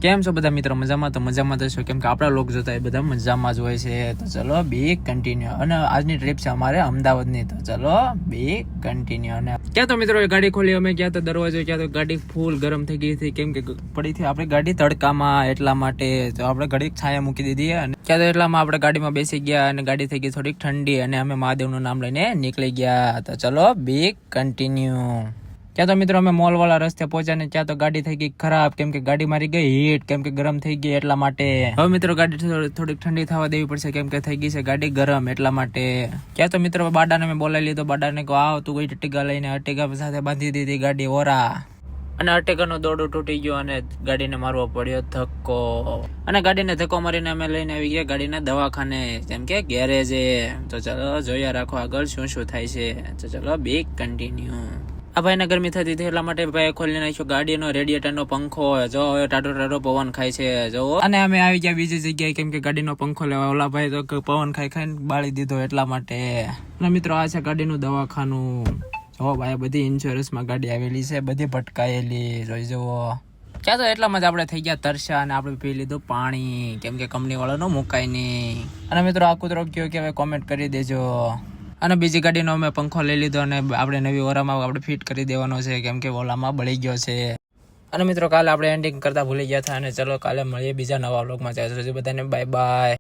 કેમ છો બધા મિત્રો? મજામાં? તો મજામાં તો છો, કેમ કે આપણા લોક જોતા એ બધા મજામાં જ હોય છે. તો ચલો બી કન્ટિન્યુ. અને આજની ટ્રીપ છે અમારે અમદાવાદની. તો ચલો બી કન્ટિન્યુ. અને ક્યાં તો મિત્રો ગાડી ખોલી, અમે ક્યાં તો દરવાજો, ક્યાં તો ગાડી ફૂલ ગરમ થઈ ગઈ હતી, કેમ કે પડી હતી આપણી ગાડી તડકામાં, એટલા માટે તો આપણે ઘડીક છાયા મૂકી દીધી. અને ક્યાં તો એટલામાં આપણે ગાડીમાં બેસી ગયા અને ગાડી થઈ ગઈ થોડીક ઠંડી, અને અમે મહાદેવનું નામ લઈને નીકળી ગયા. તો ચલો બી કન્ટિન્યુ. ત્યાં તો મિત્રો અમે મોલ વાળા રસ્તે પહોંચ્યા ને ત્યાં તો ગાડી થઈ ગઈ ખરાબ, કેમ કે ગાડી મારી ગઈ હીટ, કેમ કે ગરમ થઈ ગઈ એટલા માટે. હવે મિત્રો ગાડી થોડીક ઠંડી થવા દેવી પડશે, કેમ કે થઈ ગઈ છે ગાડી ગરમ એટલા માટે. ત્યાં તો મિત્રો બાડાને મેં બોલાવી લીધો. બાડાને કહો આવ તું કોઈ અર્ટિગા લઈને. અર્ટિગા સાથે બાંધી દીધી ગાડી ઓરા, અને અર્ટિગાનું દોરડું તૂટી ગયું અને ગાડીને મારવો પડ્યો ધક્કો. અને ગાડીને ધક્કો મારીને અમે લઈને આવી ગયા ગાડીના દવાખાને, જેમ કે ગેરેજે. તો ચલો જોયા રાખો આગળ શું શું થાય છે. તો ચલો બી કન્ટિન્યુ. આ ભાઈને ગરમી થતી હતી એટલા માટે ભાઈ ખોલી નાખ્યો ગાડીનો રેડિયેટરનો પંખો. જો હવે ટાટો ટાટો પવન ખાય છે જો. અને અમે આવી ગયા બીજી જગ્યાએ, કેમ કે ગાડીનો પંખો લેવા. ઓલા ભાઈ તો પવન ખાઈને બાળી દીધો એટલા માટે. અને મિત્રો આ છે ગાડીનું દવાખાનું. જો ભાઈ બધી ઇન્સ્યોરન્સમાં ગાડી આવેલી છે, બધી ભટકાયેલી જોઈ જુઓ. ક્યાં તો એટલામાં જ આપણે થઈ ગયા તરસા અને આપણે પી લીધું પાણી, કેમ કે કંપની વાળાનો મુકાય નહીં. અને મિત્રો આ કૂતરો કયો કે હવે કોમેન્ટ કરી દેજો. અને બીજી ગાડીનો અમે પંખો લઈ લીધો અને આપણે નવી ઓરામાં આપણે ફિટ કરી દેવાનો છે, કેમ કે ઓલામાં બળી ગયો છે. અને મિત્રો કાલે આપણે એન્ડિંગ કરતા ભૂલી ગયા હતા. અને ચલો કાલે મળીએ બીજા નવા વ્લોગમાં. ત્યાં સુધી બધાને બાય બાય.